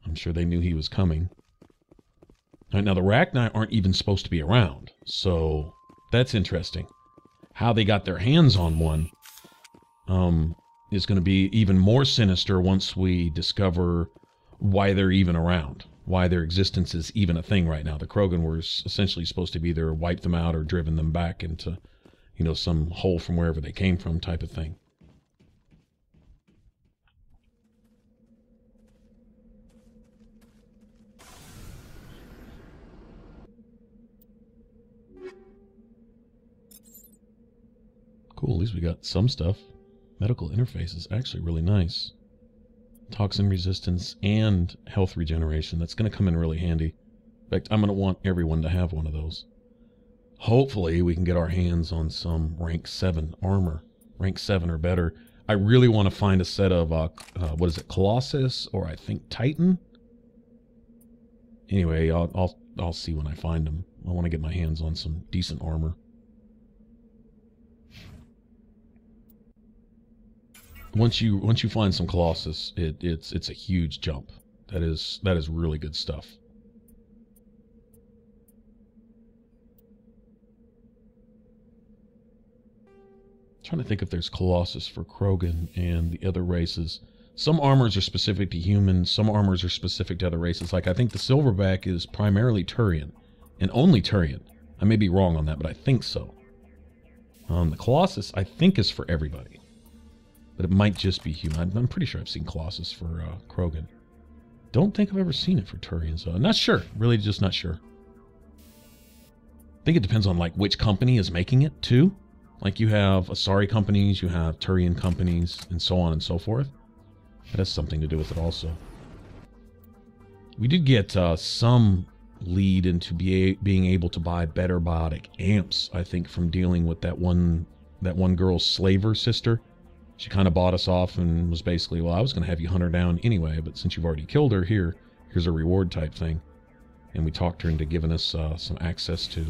I'm sure they knew he was coming. Alright, now the Rachni aren't even supposed to be around, so that's interesting. How they got their hands on one is going to be even more sinister once we discover why they're even around, why their existence is even a thing right now. The Krogan were essentially supposed to be either wipe them out or driven them back into, you know, some hole from wherever they came from type of thing. Cool, at least we got some stuff. Medical interface is actually really nice. Toxin resistance and health regeneration. That's going to come in really handy. In fact, I'm going to want everyone to have one of those. Hopefully, we can get our hands on some rank 7 armor. Rank 7 or better. I really want to find a set of, what is it, Colossus or I think Titan? Anyway, I'll see when I find them. I want to get my hands on some decent armor. Once you find some Colossus, it's a huge jump. That is really good stuff. I'm trying to think if there's Colossus for Krogan and the other races. Some armors are specific to humans, some armors are specific to other races. Like I think the Silverback is primarily Turian, and only Turian. I may be wrong on that, but I think so. The Colossus I think is for everybody. But it might just be human. I'm pretty sure I've seen Colossus for Krogan. Don't think I've ever seen it for Turian, so I'm not sure. Really just not sure. I think it depends on like which company is making it too. Like you have Asari companies, you have Turian companies, and so on and so forth. That has something to do with it also. We did get some lead into being able to buy better biotic amps, I think, from dealing with that one girl's slaver sister. She kind of bought us off and was basically, well, I was going to have you hunt her down anyway, but since you've already killed her, here's a reward type thing. And we talked her into giving us some access to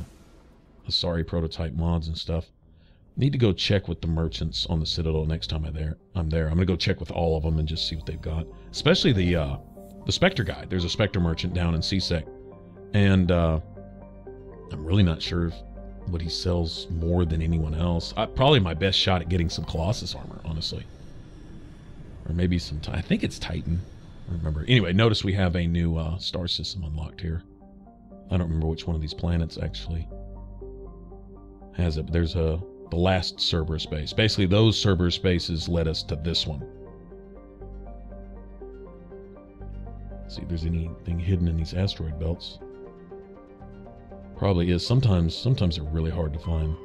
Asari prototype mods and stuff. Need to go check with the merchants on the Citadel next time I'm there. I'm going to go check with all of them and just see what they've got. Especially the Spectre guy. There's a Spectre merchant down in CSEC. And I'm really not sure what he sells more than anyone else. Probably my best shot at getting some Colossus armor, honestly. Or maybe some... I think it's Titan. I don't remember. Anyway, notice we have a new star system unlocked here. I don't remember which one of these planets actually has it, but there's the last Cerberus base. Basically, those Cerberus bases led us to this one. Let's see if there's anything hidden in these asteroid belts. Probably is. Sometimes they're really hard to find.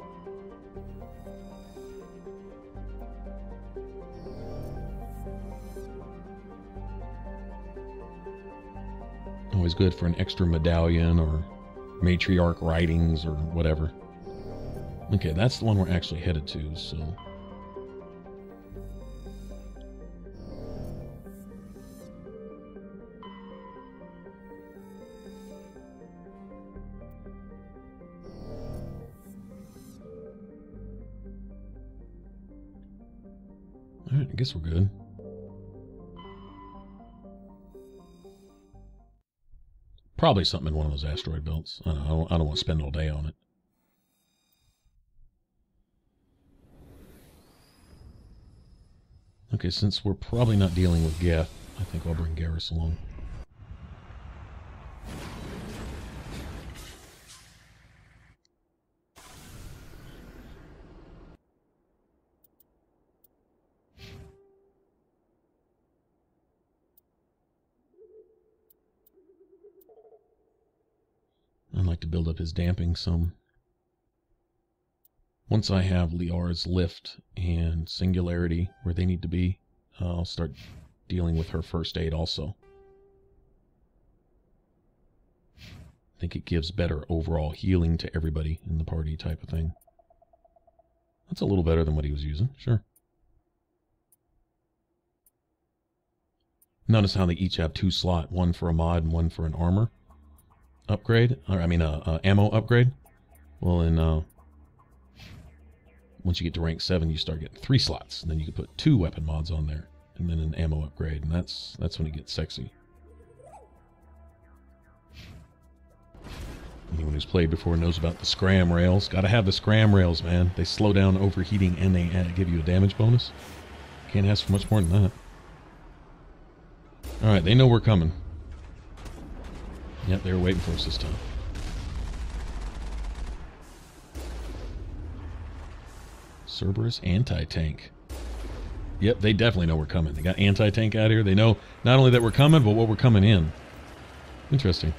Always good for an extra medallion or matriarch writings or whatever. Okay, that's the one we're actually headed to, so... Alright, I guess we're good. Probably something in one of those asteroid belts. I don't want to spend all day on it. Okay, since we're probably not dealing with Geth, I think I'll bring Garrus along. I'd like to build up his damping some. Once I have Liara's lift and singularity where they need to be, I'll start dealing with her first aid also. I think it gives better overall healing to everybody in the party type of thing. That's a little better than what he was using, sure. Notice how they each have 2 slots, one for a mod and one for an armor upgrade, or I mean ammo upgrade. Well, in once you get to rank 7, you start getting 3 slots, and then you can put 2 weapon mods on there, and then an ammo upgrade, and that's when it gets sexy. Anyone who's played before knows about the scram rails. Gotta have the scram rails, man. They slow down overheating and they give you a damage bonus. Can't ask for much more than that. Alright, they know we're coming. Yep, they were waiting for us this time. Cerberus anti-tank. Yep, they definitely know we're coming. They got anti-tank out here. They know not only that we're coming, but what we're coming in. Interesting.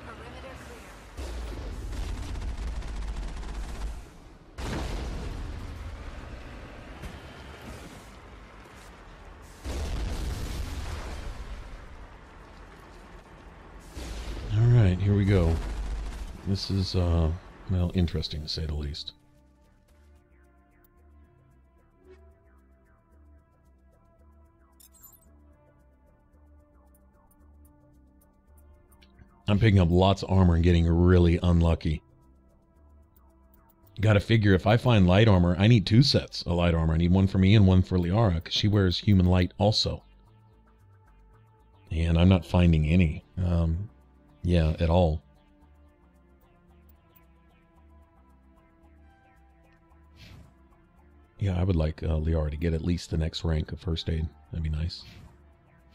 Perimeter clear. Alright, here we go. This is, well, interesting to say the least. I'm picking up lots of armor and getting really unlucky. Gotta figure if I find light armor, I need 2 sets of light armor. I need one for me and one for Liara, because she wears human light also. And I'm not finding any. Yeah, at all. Yeah, I would like Liara to get at least the next rank of first aid. That'd be nice.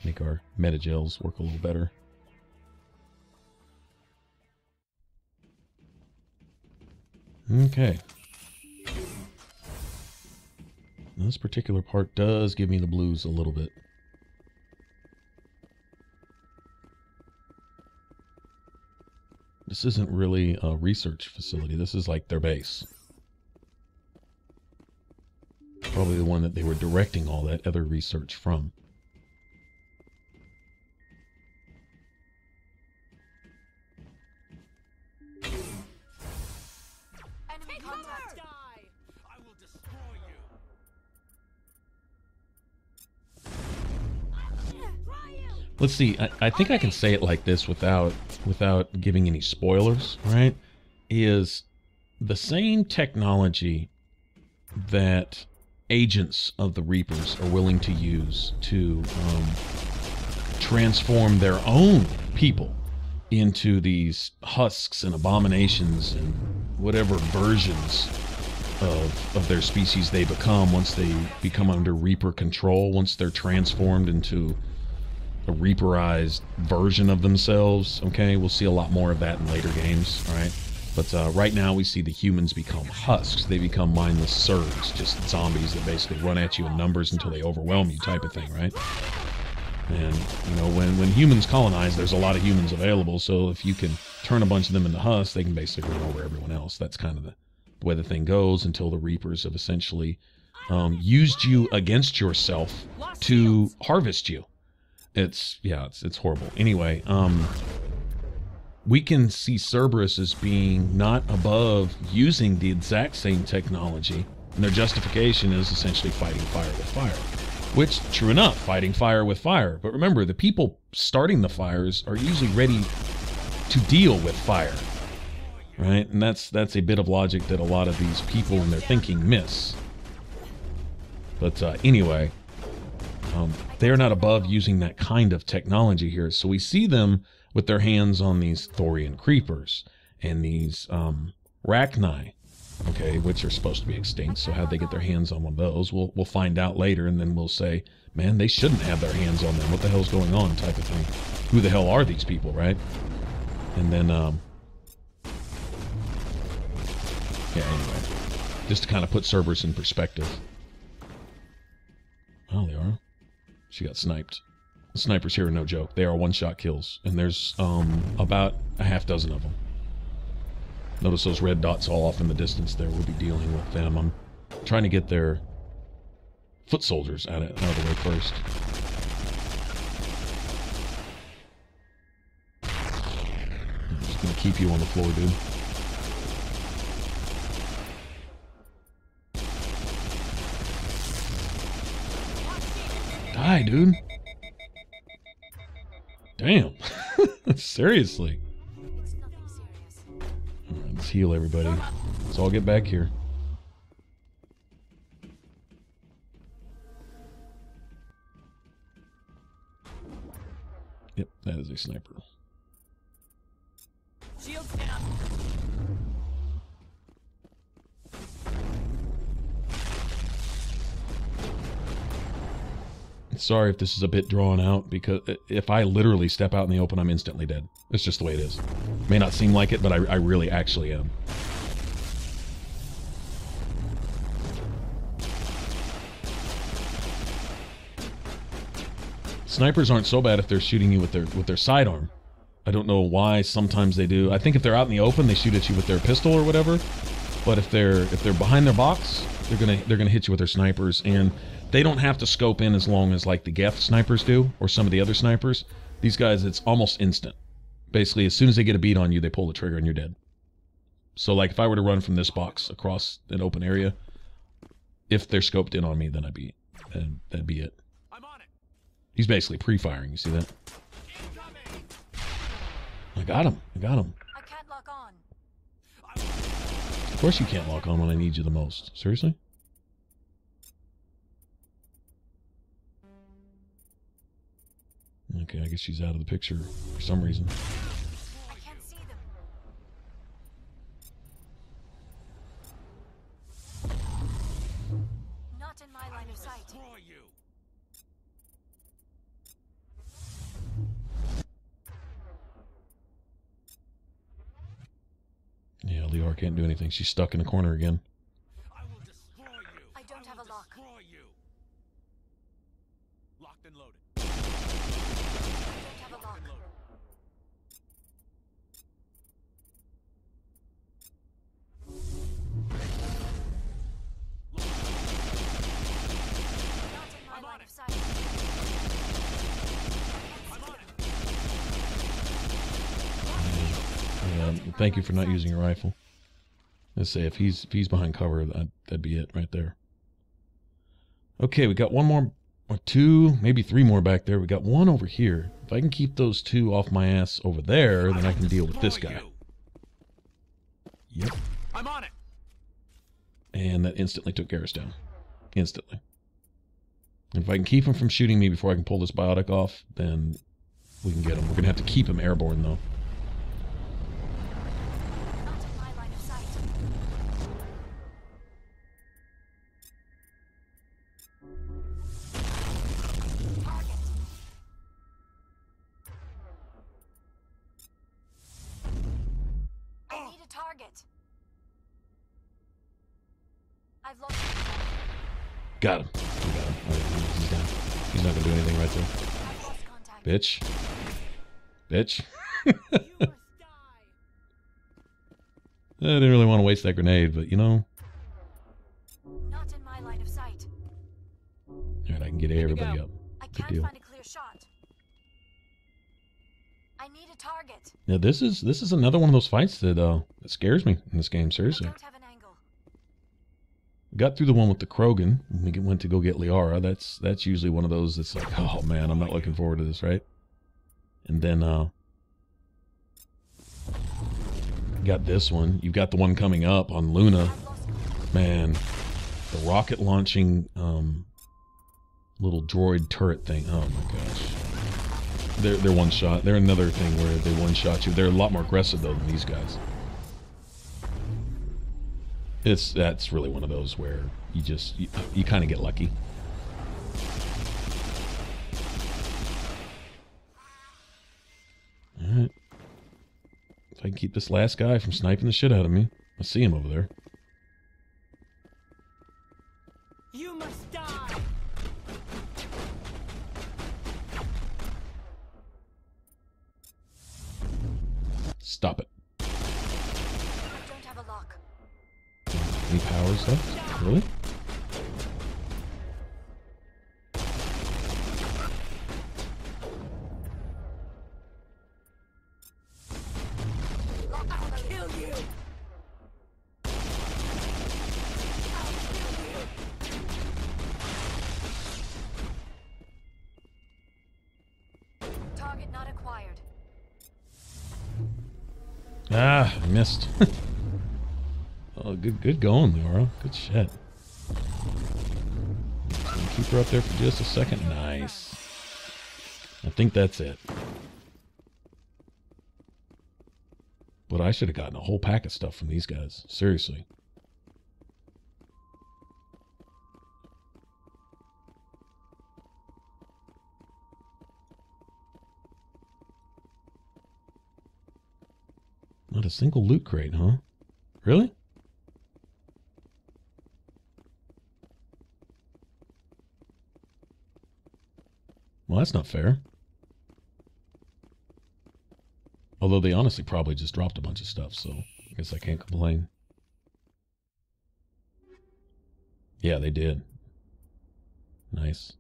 Make our metagels work a little better. Okay. This particular part does give me the blues a little bit. This isn't really a research facility. This is like their base. Probably the one that they were directing all that other research from. Enemy contact. I will destroy you. Let's see. I think I can say it like this without giving any spoilers, right? Is the same technology that agents of the Reapers are willing to use to transform their own people into these husks and abominations and whatever versions of their species they become once they become under Reaper control, once they're transformed into a Reaperized version of themselves. Okay, we'll see a lot more of that in later games, all right? But right now we see the humans become husks. They become mindless serfs, just zombies that basically run at you in numbers until they overwhelm you type of thing, right? And, you know, when humans colonize, there's a lot of humans available, so if you can turn a bunch of them into husks, they can basically run over everyone else. That's kind of the way the thing goes until the Reapers have essentially used you against yourself to harvest you. It's horrible. Anyway, we can see Cerberus as being not above using the exact same technology, and their justification is essentially fighting fire with fire. Which, true enough, fighting fire with fire. But remember, the people starting the fires are usually ready to deal with fire. right? And that's a bit of logic that a lot of these people in their thinking miss. But anyway, they're not above using that kind of technology here. So we see them with their hands on these Thorian creepers and these Rachni, okay, which are supposed to be extinct. So how'd they get their hands on one of those? We'll find out later, and then we'll say, man, they shouldn't have their hands on them. What the hell's going on, type of thing. Who the hell are these people, right? And then, yeah, anyway, just to kind of put Cerberus in perspective. Oh, they are. She got sniped. The snipers here are no joke. They are one-shot kills, and there's about a half dozen of them. Notice those red dots all off in the distance there. We'll be dealing with them. I'm trying to get their foot soldiers out of the way first. I'm just going to keep you on the floor, dude. Die, dude. Damn. Seriously. It's nothing serious. Alright, let's heal everybody. Let's all get back here. Yep, that is a sniper. Shields down. Sorry if this is a bit drawn out, because if I literally step out in the open, I'm instantly dead. It's just the way it is. May not seem like it, but I really actually am. Snipers aren't so bad if they're shooting you with their sidearm. I don't know why sometimes they do. I think if they're out in the open, they shoot at you with their pistol or whatever. But if they're behind their box, they're gonna hit you with their snipers, and they don't have to scope in as long as like the Geth snipers do, or some of the other snipers. These guys, it's almost instant. Basically, as soon as they get a beat on you, they pull the trigger and you're dead. So like if I were to run from this box across an open area, if they're scoped in on me, then that'd be it. I'm on it. He's basically pre-firing, you see that? Incoming. I got him. I can't lock on. Of course you can't lock on when I need you the most. Seriously? Okay, I guess she's out of the picture for some reason. I can't see them. Not in my line of sight. Destroy you. Yeah, Lior can't do anything. She's stuck in a corner again. I will destroy you. I don't have a lock. Destroy you. Locked and loaded. I don't have a lock. Not in my line of sight. I'm on it. Yeah, thank you for not using your rifle. Let's say if he's behind cover, that'd be it right there. Okay, we got one more, or two, maybe three more back there. We got one over here. If I can keep those two off my ass over there, then I can deal with this guy. Yep. I'm on it. And that instantly took Garrus down. Instantly. And if I can keep him from shooting me before I can pull this biotic off, then we can get him. We're going to have to keep him airborne, though. Not in my line of sight. Target. I need a target. I've lost. Got him. We got him. Okay, he's down. He's not going to do anything right there. I've lost contact. Bitch. Bitch. You must die. I didn't really want to waste that grenade, but you know. Not in my line of sight. Alright, I can get everybody up. I Good can't deal. find a clear shot. I need a target. Yeah, this is another one of those fights that scares me in this game, I seriously. don't have an angle. Got through the one with the Krogan when we went to go get Liara. That's usually one of those that's like, oh man, I'm not looking forward to this, right? And then You got this one. You've got the one coming up on Luna. Man, the rocket launching little droid turret thing. Oh my gosh. They're one shot. They're another thing where they one shot you. They're a lot more aggressive though than these guys. That's really one of those where you kind of get lucky. All right. If I can keep this last guy from sniping the shit out of me. I see him over there. You must die. Stop it. I don't have a lock. Any powers left? Really? I'll kill you. Target not acquired. Ah, I missed. Oh, good going, Laura. Good shit. Keep her up there for just a second. Nice. I think that's it. But I should have gotten a whole pack of stuff from these guys. Seriously. Not a single loot crate, huh? Really? Well, that's not fair. Although they honestly probably just dropped a bunch of stuff, so I guess I can't complain. Yeah, they did. Nice.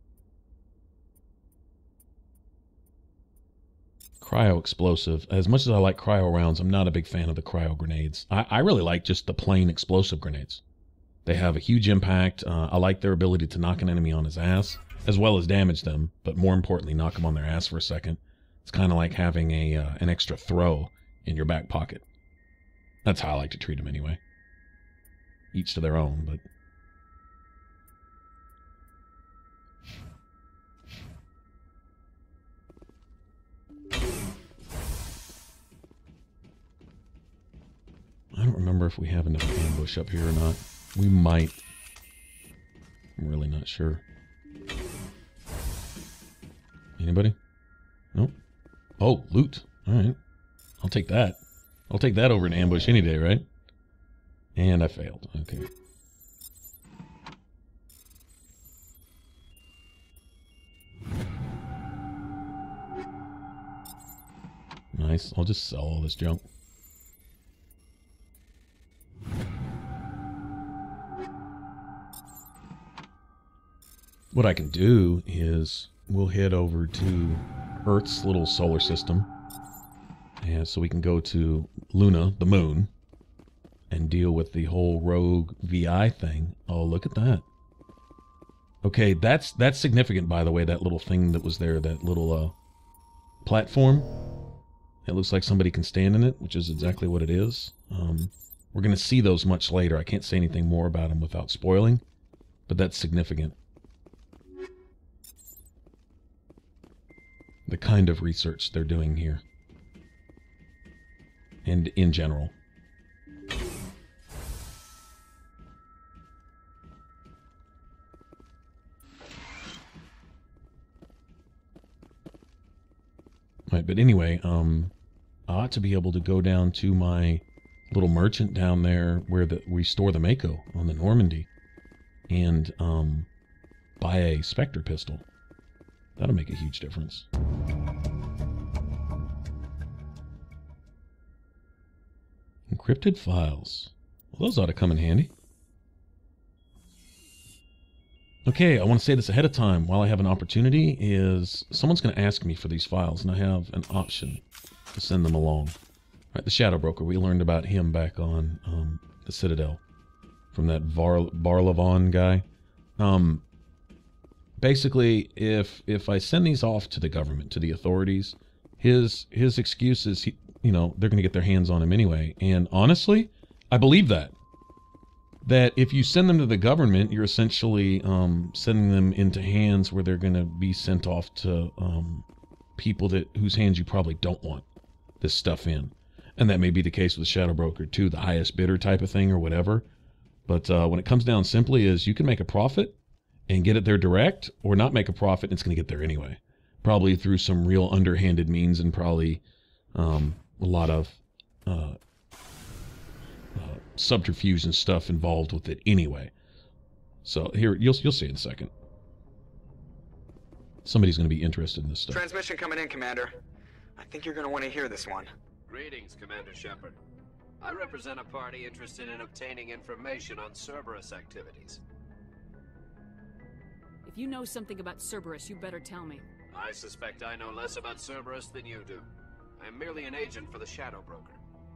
Cryo explosive. As much as I like cryo rounds, I'm not a big fan of the cryo grenades. I really like just the plain explosive grenades. They have a huge impact. I like their ability to knock an enemy on his ass, as well as damage them, but more importantly, knock them on their ass for a second. It's kind of like having an extra throw in your back pocket. That's how I like to treat them anyway. Each to their own, but... I don't remember if we have enough ambush up here or not. We might. I'm really not sure. Anybody? Nope. Oh, loot. Alright. I'll take that. I'll take that over an ambush any day, right? And I failed. Okay. Nice. I'll just sell all this junk. What I can do is we'll head over to Earth's little solar system. And so we can go to Luna, the moon, and deal with the whole rogue VI thing. Oh, look at that. Okay, that's significant, by the way, that little thing that was there, that little platform. It looks like somebody can stand in it, which is exactly what it is. We're going to see those much later. I can't say anything more about them without spoiling, but that's significant. The kind of research they're doing here. And in general. Right, but anyway, I ought to be able to go down to my little merchant down there where we store the Mako on the Normandy and buy a Spectre pistol. That'll make a huge difference. Encrypted files. Well, those ought to come in handy. Okay, I want to say this ahead of time while I have an opportunity is someone's going to ask me for these files and I have an option to send them along. Right, the Shadow Broker, we learned about him back on the Citadel from that Barlavon guy. Basically, if I send these off to the government, to the authorities, his excuse is you know, they're going to get their hands on him anyway. And honestly, I believe that. That if you send them to the government, you're essentially sending them into hands where they're going to be sent off to people whose hands you probably don't want this stuff in. And that may be the case with the shadow broker too, the highest bidder type of thing or whatever. But when it comes down simply is you can make a profit and get it there direct, or not make a profit and it's going to get there anyway. Probably through some real underhanded means, and probably a lot of subterfuge and stuff involved with it anyway. So here, you'll see in a second. Somebody's going to be interested in this stuff. Transmission coming in, Commander. I think you're going to want to hear this one. Greetings, Commander Shepard. I represent a party interested in obtaining information on Cerberus activities. If you know something about Cerberus, you better tell me. I suspect I know less about Cerberus than you do. I am merely an agent for the Shadow Broker.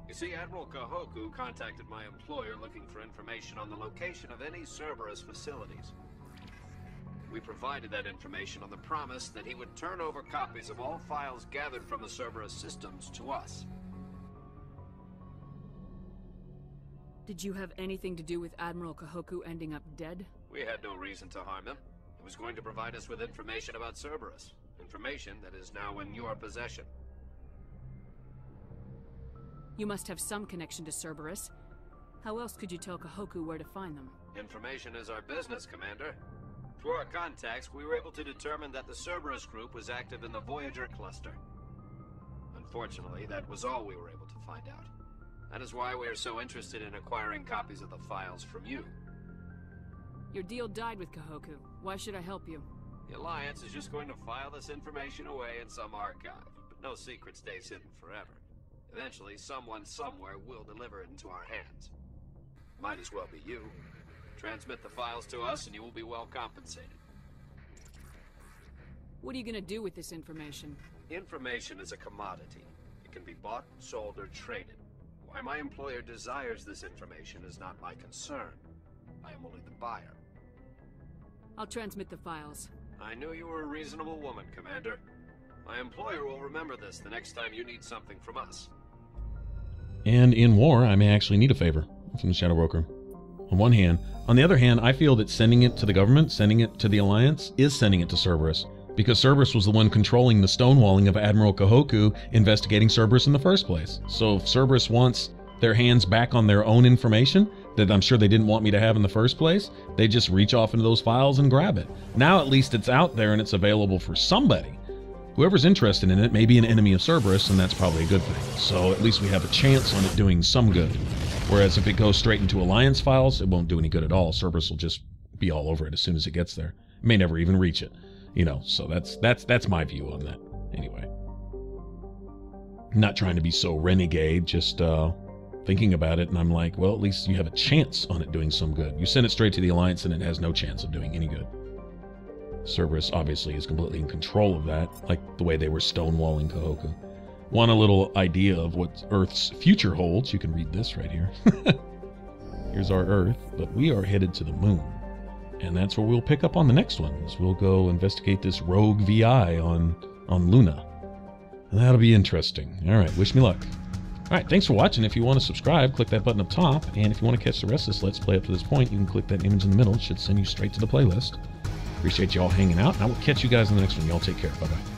You see, Admiral Kahoku contacted my employer looking for information on the location of any Cerberus facilities. We provided that information on the promise that he would turn over copies of all files gathered from the Cerberus systems to us. Did you have anything to do with Admiral Kahoku ending up dead? We had no reason to harm him. He was going to provide us with information about Cerberus. Information that is now in your possession. You must have some connection to Cerberus. How else could you tell Kahoku where to find them? Information is our business, Commander. Through our contacts, we were able to determine that the Cerberus group was active in the Voyager cluster. Unfortunately, that was all we were able to find out. That is why we are so interested in acquiring copies of the files from you. Your deal died with Kahoku. Why should I help you? The Alliance is just going to file this information away in some archive, but no secret stays hidden forever. Eventually, someone somewhere will deliver it into our hands. Might as well be you. Transmit the files to us and you will be well compensated. What are you gonna do with this information? Information is a commodity. It can be bought, sold, or traded. Why my employer desires this information is not my concern. I am only the buyer. I'll transmit the files. I knew you were a reasonable woman, Commander. My employer will remember this the next time you need something from us. And in war, I may actually need a favor from the Shadow Broker. On one hand. On the other hand, I feel that sending it to the government, sending it to the Alliance, is sending it to Cerberus. Because Cerberus was the one controlling the stonewalling of Admiral Kahoku investigating Cerberus in the first place. So if Cerberus wants their hands back on their own information that I'm sure they didn't want me to have in the first place, they just reach off into those files and grab it. Now at least it's out there and it's available for somebody. Whoever's interested in it may be an enemy of Cerberus, and that's probably a good thing. So at least we have a chance on it doing some good. Whereas if it goes straight into Alliance files, it won't do any good at all. Cerberus will just be all over it as soon as it gets there. It may never even reach it. You know, so that's my view on that. Anyway. I'm not trying to be so renegade, just thinking about it, and I'm like, well, at least you have a chance on it doing some good. You send it straight to the Alliance and it has no chance of doing any good. Cerberus obviously is completely in control of that, like the way they were stonewalling Kahoku. Want a little idea of what Earth's future holds? You can read this right here. Here's our Earth, but we are headed to the moon. And that's where we'll pick up on the next one, is we'll go investigate this rogue VI on Luna. And that'll be interesting. All right, wish me luck. All right, thanks for watching. If you want to subscribe, click that button up top. And if you want to catch the rest of this Let's Play up to this point, you can click that image in the middle. It should send you straight to the playlist. Appreciate you all hanging out, and I will catch you guys in the next one. Y'all take care. Bye-bye.